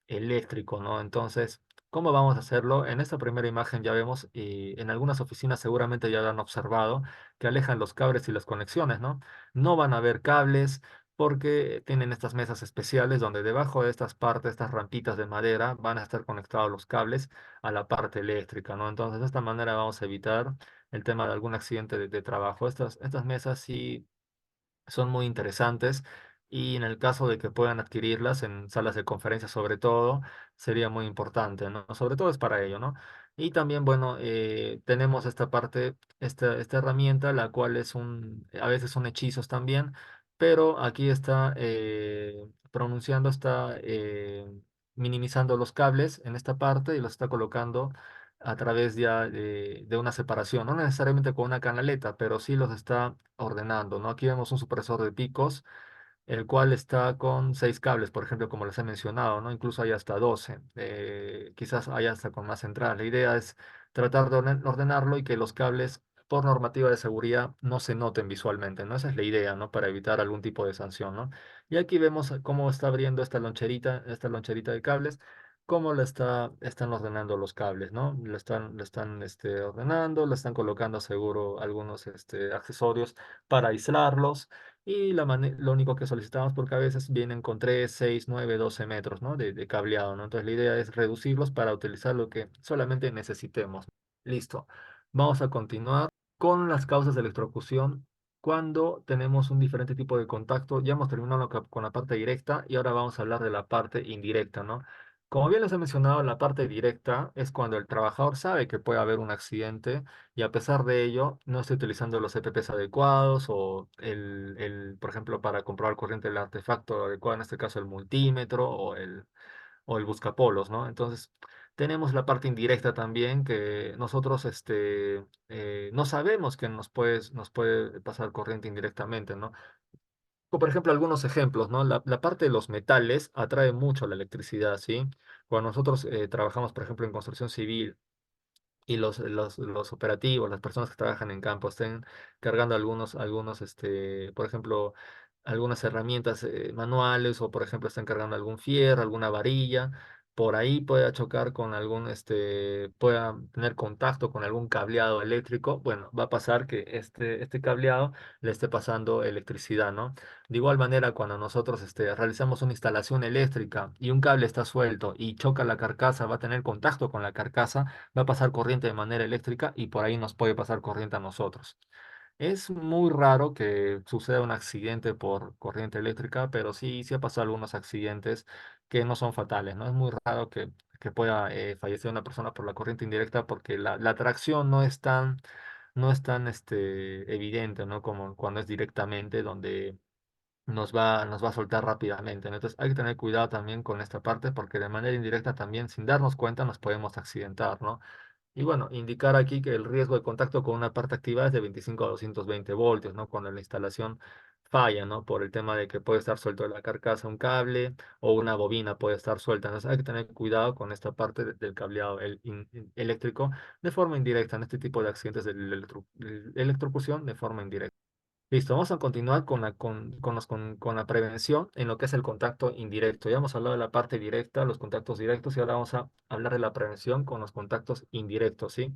Speaker 1: eléctrico, ¿no? Entonces, ¿cómo vamos a hacerlo? En esta primera imagen ya vemos, y en algunas oficinas seguramente ya lo han observado, que alejan los cables y las conexiones, ¿no? No van a haber cables porque tienen estas mesas especiales donde debajo de estas partes, estas rampitas de madera, van a estar conectados los cables a la parte eléctrica, ¿no? Entonces, de esta manera vamos a evitar el tema de algún accidente de trabajo. Estas mesas sí son muy interesantes y en el caso de que puedan adquirirlas en salas de conferencias sobre todo, sería muy importante, ¿no? Sobre todo es para ello, ¿no? Y también, bueno, tenemos esta parte, esta herramienta, la cual es a veces son hechizos también, pero aquí está pronunciando, está minimizando los cables en esta parte y los está colocando a través ya de una separación, no necesariamente con una canaleta, pero sí los está ordenando, ¿no? Aquí vemos un supresor de picos, el cual está con 6 cables, por ejemplo, como les he mencionado, ¿no? Incluso hay hasta 12, quizás hay hasta con más entradas. La idea es tratar de ordenarlo y que los cables, por normativa de seguridad, no se noten visualmente, ¿no? Esa es la idea, ¿no? Para evitar algún tipo de sanción, ¿no? Y aquí vemos cómo está abriendo esta loncherita de cables, cómo están ordenando los cables, ¿no? Le están ordenando, le están colocando seguro algunos accesorios para aislarlos y lo único que solicitamos, porque a veces vienen con 3 6 9 12 metros, ¿no? de cableado, ¿no? Entonces la idea es reducirlos para utilizar lo que solamente necesitemos. Listo. Vamos a continuar con las causas de electrocución. Cuando tenemos un diferente tipo de contacto, ya hemos terminado con la parte directa y ahora vamos a hablar de la parte indirecta, ¿no? Como bien les he mencionado, la parte directa es cuando el trabajador sabe que puede haber un accidente y a pesar de ello no estoy utilizando los EPPs adecuados o por ejemplo, para comprobar corriente del artefacto adecuado, en este caso el multímetro o el buscapolos, ¿no? Entonces, tenemos la parte indirecta también que nosotros no sabemos que nos puede pasar corriente indirectamente, ¿no? O, por ejemplo, algunos ejemplos, ¿no? La parte de los metales atrae mucho la electricidad, ¿sí? Cuando nosotros trabajamos, por ejemplo, en construcción civil, y los operativos, las personas que trabajan en campo estén cargando por ejemplo, algunas herramientas manuales o, por ejemplo, estén cargando algún fierro, alguna varilla, por ahí pueda chocar con pueda tener contacto con algún cableado eléctrico, bueno, va a pasar que este cableado le esté pasando electricidad, ¿no? De igual manera, cuando nosotros realizamos una instalación eléctrica y un cable está suelto y choca la carcasa, va a tener contacto con la carcasa, va a pasar corriente de manera eléctrica y por ahí nos puede pasar corriente a nosotros. Es muy raro que suceda un accidente por corriente eléctrica, pero sí ha pasado algunos accidentes que no son fatales, ¿no? Es muy raro que pueda fallecer una persona por la corriente indirecta porque la atracción no es tan evidente, ¿no? Como cuando es directamente donde nos va a soltar rápidamente, ¿no? Entonces hay que tener cuidado también con esta parte porque de manera indirecta también, sin darnos cuenta, nos podemos accidentar, ¿no? Y bueno, indicar aquí que el riesgo de contacto con una parte activada es de 25 a 220 voltios, ¿no? Cuando la instalación falla, ¿no? Por el tema de que puede estar suelto de la carcasa un cable o una bobina puede estar suelta. Entonces hay que tener cuidado con esta parte del cableado eléctrico de forma indirecta en este tipo de accidentes de electrocución de forma indirecta. Listo, vamos a continuar con la prevención en lo que es el contacto indirecto. Ya hemos hablado de la parte directa, los contactos directos, y ahora vamos a hablar de la prevención con los contactos indirectos, ¿sí?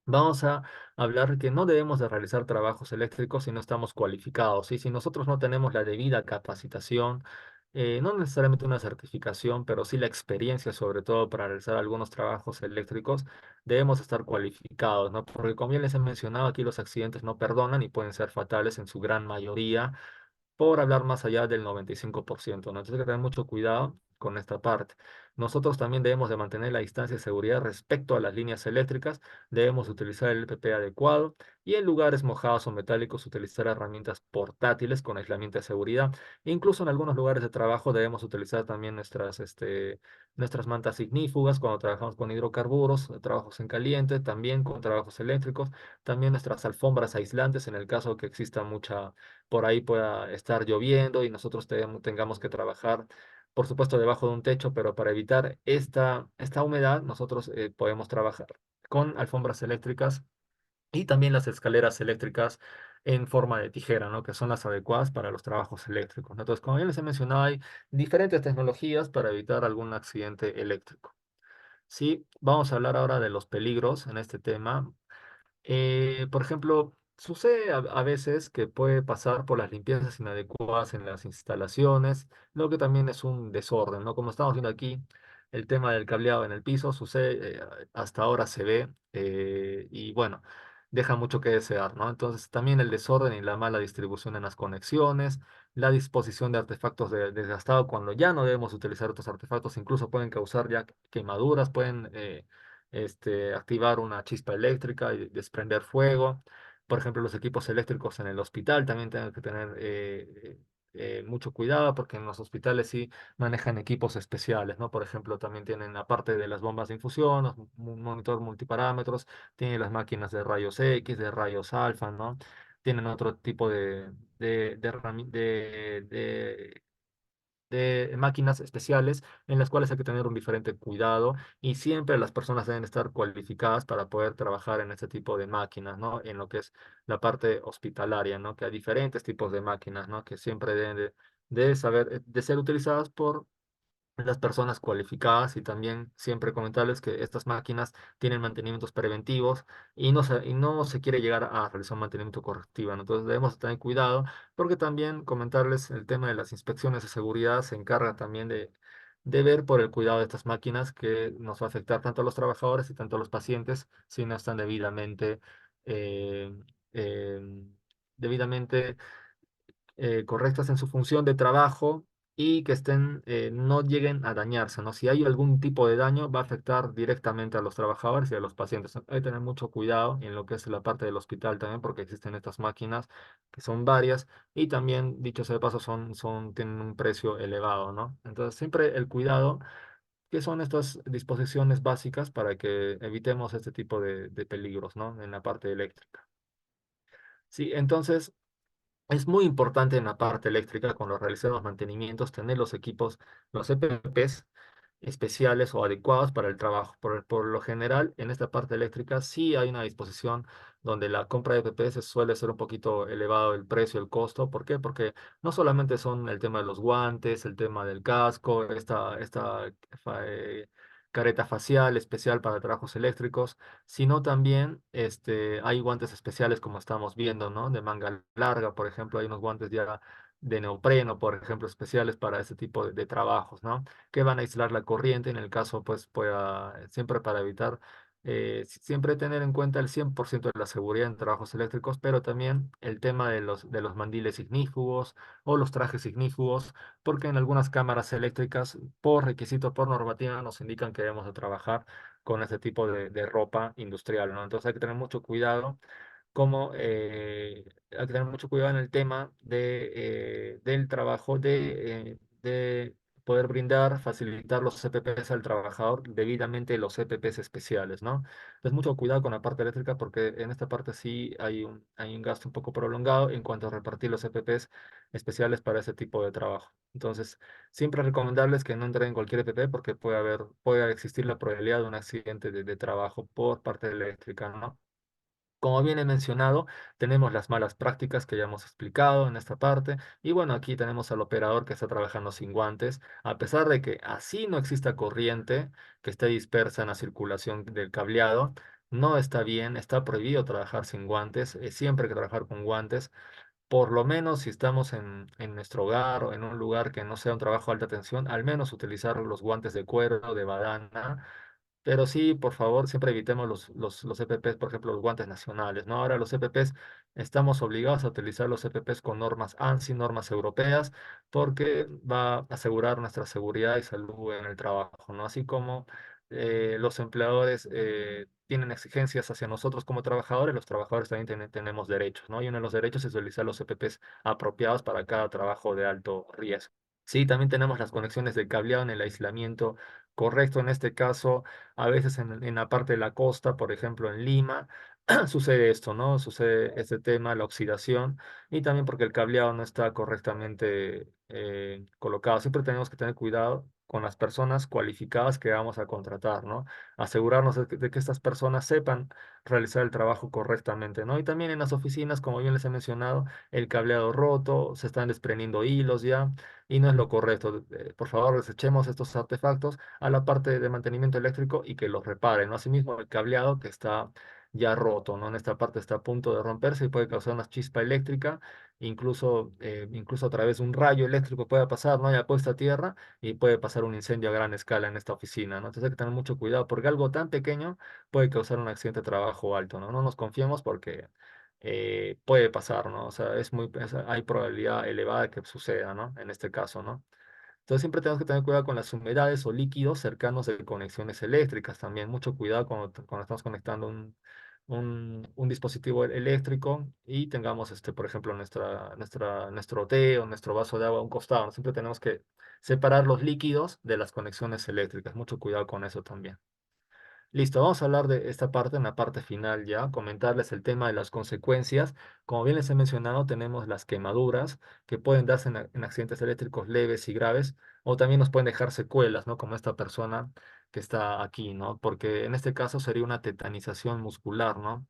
Speaker 1: Vamos a hablar que no debemos de realizar trabajos eléctricos si no estamos cualificados, ¿sí? Si nosotros no tenemos la debida capacitación, no necesariamente una certificación, pero sí la experiencia, sobre todo para realizar algunos trabajos eléctricos, debemos estar cualificados, ¿no? Porque como bien les he mencionado, aquí los accidentes no perdonan y pueden ser fatales en su gran mayoría, por hablar más allá del 95%, ¿no? Entonces hay que tener mucho cuidado con esta parte. Nosotros también debemos de mantener la distancia de seguridad respecto a las líneas eléctricas, debemos utilizar el EPP adecuado y en lugares mojados o metálicos utilizar herramientas portátiles con aislamiento de seguridad. Incluso en algunos lugares de trabajo debemos utilizar también nuestras mantas ignífugas cuando trabajamos con hidrocarburos, trabajos en caliente, también con trabajos eléctricos, también nuestras alfombras aislantes en el caso que exista mucha, por ahí pueda estar lloviendo y nosotros tengamos que trabajar, por supuesto, debajo de un techo, pero para evitar esta humedad, nosotros podemos trabajar con alfombras eléctricas y también las escaleras eléctricas en forma de tijera, ¿no? Que son las adecuadas para los trabajos eléctricos, ¿no? Entonces, como ya les he mencionado, hay diferentes tecnologías para evitar algún accidente eléctrico. Sí, vamos a hablar ahora de los peligros en este tema. Por ejemplo, sucede a veces que puede pasar por las limpiezas inadecuadas en las instalaciones, lo que también es un desorden, ¿no? Como estamos viendo aquí, el tema del cableado en el piso sucede, hasta ahora se ve, y bueno, deja mucho que desear, ¿no? Entonces, también el desorden y la mala distribución en las conexiones, la disposición de artefactos desgastados cuando ya no debemos utilizar otros artefactos, incluso pueden causar ya quemaduras, pueden activar una chispa eléctrica y desprender fuego. Por ejemplo, los equipos eléctricos en el hospital también tienen que tener mucho cuidado porque en los hospitales sí manejan equipos especiales, ¿no? Por ejemplo, también tienen, aparte de las bombas de infusión, un monitor multiparámetros, tienen las máquinas de rayos X, de rayos alfa, ¿no? Tienen otro tipo de máquinas especiales en las cuales hay que tener un diferente cuidado y siempre las personas deben estar cualificadas para poder trabajar en este tipo de máquinas, ¿no? En lo que es la parte hospitalaria, ¿no? Que hay diferentes tipos de máquinas, ¿no? Que siempre deben de saber, de ser utilizadas por las personas cualificadas y también siempre comentarles que estas máquinas tienen mantenimientos preventivos y no se quiere llegar a realizar un mantenimiento correctivo, ¿no? Entonces debemos tener cuidado porque también comentarles el tema de las inspecciones de seguridad se encarga también de ver por el cuidado de estas máquinas que nos va a afectar tanto a los trabajadores y tanto a los pacientes si no están eh, eh, debidamente correctas en su función de trabajo y que no lleguen a dañarse, ¿no? Si hay algún tipo de daño, va a afectar directamente a los trabajadores y a los pacientes. Hay que tener mucho cuidado en lo que es la parte del hospital también, porque existen estas máquinas que son varias y también, dicho sea de paso, tienen un precio elevado, ¿no? Entonces, siempre el cuidado, que son estas disposiciones básicas para que evitemos este tipo de peligros, ¿no? En la parte eléctrica. Sí, entonces es muy importante en la parte eléctrica, cuando realicemos mantenimientos, tener los equipos, los EPPs especiales o adecuados para el trabajo. Por lo general, en esta parte eléctrica sí hay una disposición donde la compra de EPPs suele ser un poquito elevado el precio, el costo. ¿Por qué? Porque no solamente son el tema de los guantes, el tema del casco, esta careta facial especial para trabajos eléctricos, sino también hay guantes especiales como estamos viendo, ¿no? De manga larga, por ejemplo, hay unos guantes ya de neopreno, por ejemplo, especiales para ese tipo de trabajos, ¿no? Que van a aislar la corriente en el caso, pues, pueda, siempre para evitar, siempre tener en cuenta el 100% de la seguridad en trabajos eléctricos, pero también el tema de los mandiles ignífugos o los trajes ignífugos, porque en algunas cámaras eléctricas, por requisito, por normativa, nos indican que debemos de trabajar con ese tipo de ropa industrial, ¿no? Entonces hay que tener mucho cuidado hay que tener mucho cuidado en el tema del trabajo, de poder brindar, facilitar los CPPs al trabajador, debidamente los CPPs especiales, ¿no? Entonces, mucho cuidado con la parte eléctrica porque en esta parte sí hay un gasto un poco prolongado en cuanto a repartir los CPPs especiales para ese tipo de trabajo. Entonces, siempre recomendarles que no entren en cualquier EPP porque puede existir la probabilidad de un accidente de trabajo por parte eléctrica, ¿no? Como bien he mencionado, tenemos las malas prácticas que ya hemos explicado en esta parte. Y bueno, aquí tenemos al operador que está trabajando sin guantes. A pesar de que así no exista corriente que esté dispersa en la circulación del cableado, no está bien, está prohibido trabajar sin guantes. Siempre hay que trabajar con guantes. Por lo menos si estamos en nuestro hogar o en un lugar que no sea un trabajo de alta tensión, al menos utilizar los guantes de cuero, de badana Pero sí, por favor, siempre evitemos los EPPs, por ejemplo, los guantes nacionales, ¿no? Ahora los EPPs, estamos obligados a utilizar los EPPs con normas ANSI, normas europeas, porque va a asegurar nuestra seguridad y salud en el trabajo, ¿no? Así como los empleadores tienen exigencias hacia nosotros como trabajadores, los trabajadores también tenemos derechos, ¿no? Y uno de los derechos es utilizar los EPPs apropiados para cada trabajo de alto riesgo. Sí, también tenemos las conexiones de cableado en el aislamiento correcto. En este caso, a veces en la parte de la costa, por ejemplo en Lima, sucede esto, ¿no? Sucede este tema, la oxidación, y también porque el cableado no está correctamente colocado. Siempre tenemos que tener cuidado con las personas cualificadas que vamos a contratar, ¿no? Asegurarnos de que estas personas sepan realizar el trabajo correctamente, ¿no? Y también en las oficinas, como bien les he mencionado, el cableado roto, se están desprendiendo hilos ya, y no es lo correcto. Por favor, desechemos estos artefactos a la parte de mantenimiento eléctrico y que los reparen, ¿no? Asimismo, el cableado que está ya roto, ¿no? En esta parte está a punto de romperse y puede causar una chispa eléctrica, incluso a través de un rayo eléctrico puede pasar, ¿no? Ya puesta a tierra y puede pasar un incendio a gran escala en esta oficina, ¿no? Entonces hay que tener mucho cuidado porque algo tan pequeño puede causar un accidente de trabajo alto, ¿no? No nos confiemos porque puede pasar, ¿no? O sea, hay probabilidad elevada de que suceda, ¿no? En este caso, ¿no? Entonces siempre tenemos que tener cuidado con las humedades o líquidos cercanos de conexiones eléctricas también. Mucho cuidado cuando estamos conectando un dispositivo eléctrico y tengamos, por ejemplo, nuestro té o nuestro vaso de agua a un costado, ¿no? Siempre tenemos que separar los líquidos de las conexiones eléctricas. Mucho cuidado con eso también. Listo, vamos a hablar de esta parte en la parte final ya, comentarles el tema de las consecuencias. Como bien les he mencionado, tenemos las quemaduras que pueden darse en accidentes eléctricos leves y graves, o también nos pueden dejar secuelas, ¿no? Como esta persona que está aquí, ¿no? Porque en este caso sería una tetanización muscular, ¿no?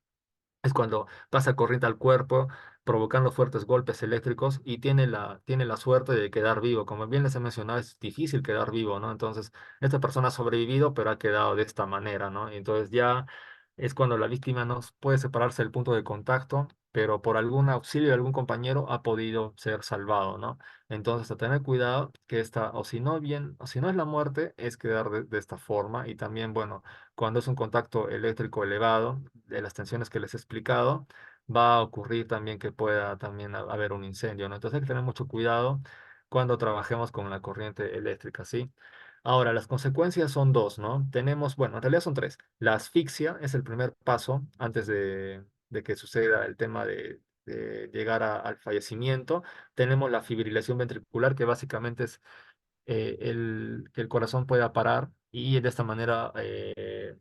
Speaker 1: Es cuando pasa corriente al cuerpo, provocando fuertes golpes eléctricos y tiene la suerte de quedar vivo. Como bien les he mencionado, es difícil quedar vivo, ¿no? Entonces, esta persona ha sobrevivido, pero ha quedado de esta manera, ¿no? Y entonces ya es cuando la víctima no puede separarse del punto de contacto, pero por algún auxilio de algún compañero ha podido ser salvado, ¿no? Entonces, a tener cuidado que o si no bien, o si no es la muerte, es quedar de esta forma. Y también, bueno, cuando es un contacto eléctrico elevado, de las tensiones que les he explicado, va a ocurrir también que pueda también haber un incendio, ¿no? Entonces hay que tener mucho cuidado cuando trabajemos con la corriente eléctrica, ¿sí? Ahora, las consecuencias son dos, ¿no? Tenemos, bueno, en realidad son tres. La asfixia es el primer paso antes de que suceda el tema de llegar al fallecimiento. Tenemos la fibrilación ventricular, que básicamente es que el corazón pueda parar y de esta manera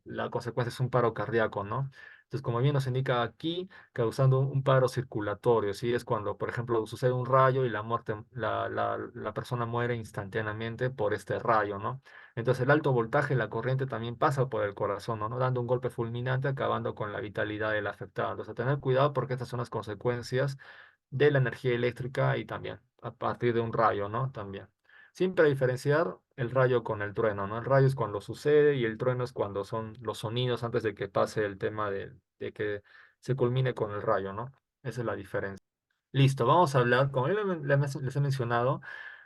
Speaker 1: la consecuencia es un paro cardíaco, ¿no? Entonces, como bien nos indica aquí, causando un paro circulatorio, ¿sí? Es cuando, por ejemplo, sucede un rayo y la persona muere instantáneamente por este rayo, ¿no? Entonces, el alto voltaje, la corriente también pasa por el corazón, ¿no? Dando un golpe fulminante, acabando con la vitalidad del afectado. Entonces, a tener cuidado porque estas son las consecuencias de la energía eléctrica y también a partir de un rayo, ¿no? También. Siempre diferenciar el rayo con el trueno, ¿no? El rayo es cuando sucede y el trueno es cuando son los sonidos antes de que pase el tema de que se culmine con el rayo, ¿no? Esa es la diferencia. Listo, vamos a hablar, como ya les he mencionado,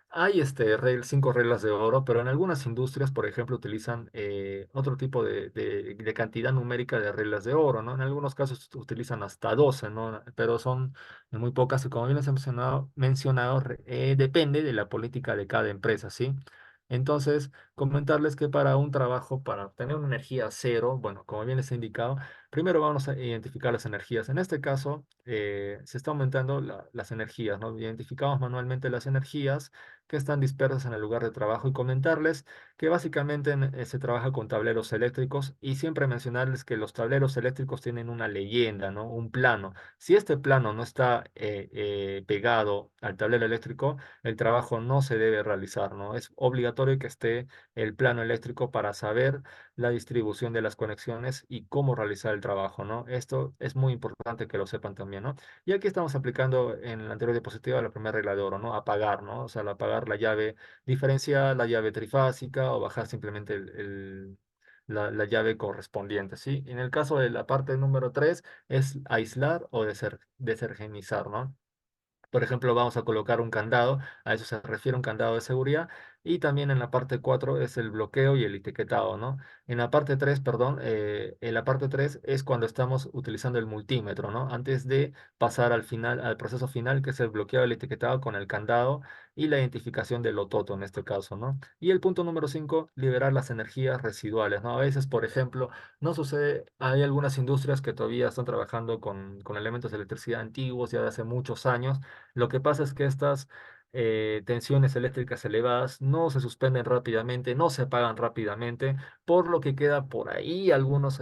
Speaker 1: hay 5 reglas de oro, pero en algunas industrias, por ejemplo, utilizan otro tipo de cantidad numérica de reglas de oro, ¿no? En algunos casos utilizan hasta 12, ¿no? Pero son muy pocas y como bien les he mencionado, depende de la política de cada empresa, ¿sí? Entonces, comentarles que para un trabajo, para obtener una energía cero, bueno, como bien les he indicado, primero vamos a identificar las energías. En este caso, se está aumentando las energías, ¿no? Identificamos manualmente las energías que están dispersas en el lugar de trabajo y comentarles que básicamente se trabaja con tableros eléctricos y siempre mencionarles que los tableros eléctricos tienen una leyenda, ¿no? Un plano. Si este plano no está pegado al tablero eléctrico, el trabajo no se debe realizar, ¿no? Es obligatorio que esté el plano eléctrico para saber la distribución de las conexiones y cómo realizar el trabajo, ¿no? Esto es muy importante que lo sepan también, ¿no? Y aquí estamos aplicando en la anterior diapositiva la primera regla de oro, ¿no? Apagar, ¿no? O sea, al apagar la llave diferencial, la llave trifásica o bajar simplemente la llave correspondiente, ¿sí? En el caso de la parte número 3 es aislar o desergenizar, ¿no? Por ejemplo, vamos a colocar un candado, a eso se refiere un candado de seguridad, Y también en la parte 4 es el bloqueo y el etiquetado, ¿no? En la parte 3 perdón, en la parte 3 es cuando estamos utilizando el multímetro, ¿no? Antes de pasar al final, al proceso final, que es el bloqueo y el etiquetado con el candado y la identificación del lototo en este caso, ¿no? Y el punto número 5 liberar las energías residuales, ¿no? A veces, por ejemplo, no sucede, hay algunas industrias que todavía están trabajando con elementos de electricidad antiguos ya de hace muchos años. Lo que pasa es que estas tensiones eléctricas elevadas no se suspenden rápidamente, no se apagan rápidamente, por lo que queda por ahí algunos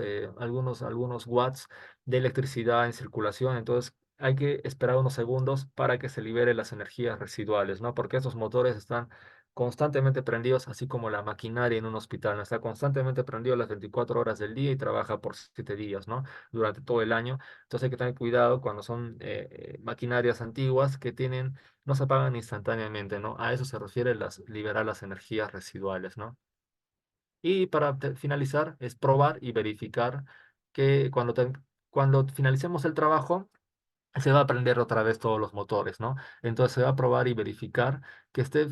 Speaker 1: watts de electricidad en circulación. Entonces, hay que esperar unos segundos para que se libere las energías residuales, ¿no? Porque estos motores están constantemente prendidos, así como la maquinaria en un hospital, ¿no? Está constantemente prendido las 24 horas del día y trabaja por 7 días, ¿no? Durante todo el año. Entonces hay que tener cuidado cuando son maquinarias antiguas que tienen, no se apagan instantáneamente, ¿no? A eso se refiere liberar las energías residuales, ¿no? Y para finalizar es probar y verificar que cuando finalicemos el trabajo, se va a prender otra vez todos los motores, ¿no? Entonces se va a probar y verificar que esté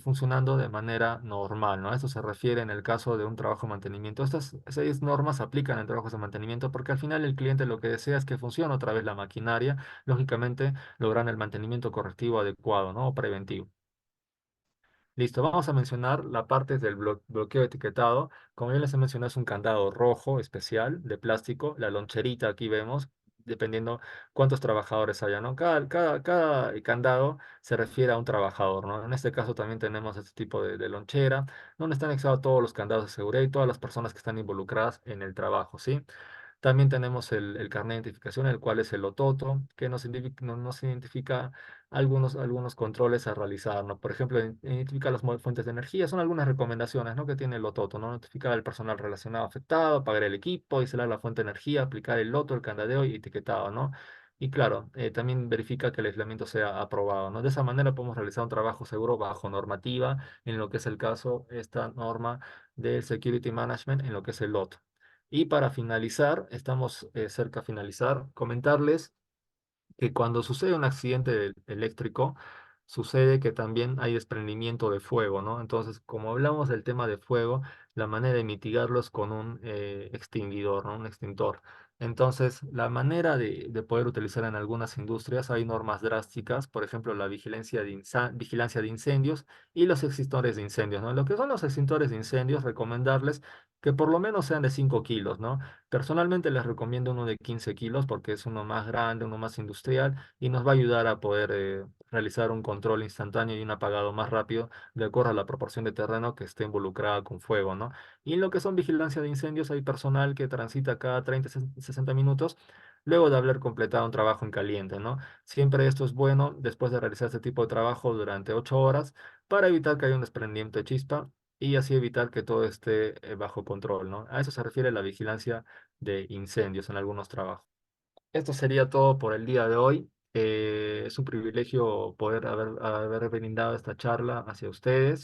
Speaker 1: funcionando de manera normal, ¿no? A eso se refiere en el caso de un trabajo de mantenimiento. Estas 6 normas se aplican en trabajos de mantenimiento porque al final el cliente lo que desea es que funcione otra vez la maquinaria, lógicamente logran el mantenimiento correctivo adecuado, ¿no? O preventivo. Listo, vamos a mencionar la parte del bloqueo etiquetado. Como ya les he mencionado, es un candado rojo especial de plástico. La loncherita aquí vemos, dependiendo cuántos trabajadores haya, ¿no? Cada candado se refiere a un trabajador, ¿no? En este caso también tenemos este tipo de lonchera, donde están anexados todos los candados de seguridad y todas las personas que están involucradas en el trabajo, ¿sí? También tenemos el carnet de identificación, el cual es el OTOTO, que nos identifica algunos controles a realizar, ¿no? Por ejemplo, identifica las fuentes de energía, son algunas recomendaciones, ¿no? Que tiene el OTOTO, ¿no? Notificar al personal relacionado afectado, apagar el equipo, aislar la fuente de energía, aplicar el loto, el candadeo y etiquetado, ¿no? Y claro, también verifica que el aislamiento sea aprobado, ¿no? De esa manera podemos realizar un trabajo seguro bajo normativa, en lo que es el caso, esta norma de Security Management, en lo que es el LOT. Y para finalizar, estamos cerca a finalizar, comentarles que cuando sucede un accidente eléctrico, sucede que también hay desprendimiento de fuego, ¿no? Entonces, como hablamos del tema de fuego, la manera de mitigarlo es con un extinguidor, ¿no? Un extintor. Entonces, la manera de poder utilizar en algunas industrias hay normas drásticas, por ejemplo, la vigilancia de incendios y los extintores de incendios, ¿no? Lo que son los extintores de incendios, recomendarles que por lo menos sean de 5 kilos, ¿no? Personalmente les recomiendo uno de 15 kilos porque es uno más grande, uno más industrial y nos va a ayudar a poder realizar un control instantáneo y un apagado más rápido de acuerdo a la proporción de terreno que esté involucrada con fuego, ¿no? Y en lo que son vigilancia de incendios, hay personal que transita cada 30, 60 minutos luego de haber completado un trabajo en caliente, ¿no? Siempre esto es bueno después de realizar este tipo de trabajo durante 8 horas para evitar que haya un desprendimiento de chispa y así evitar que todo esté bajo control, ¿no? A eso se refiere la vigilancia de incendios en algunos trabajos. Esto sería todo por el día de hoy. Es un privilegio poder haber brindado esta charla hacia ustedes.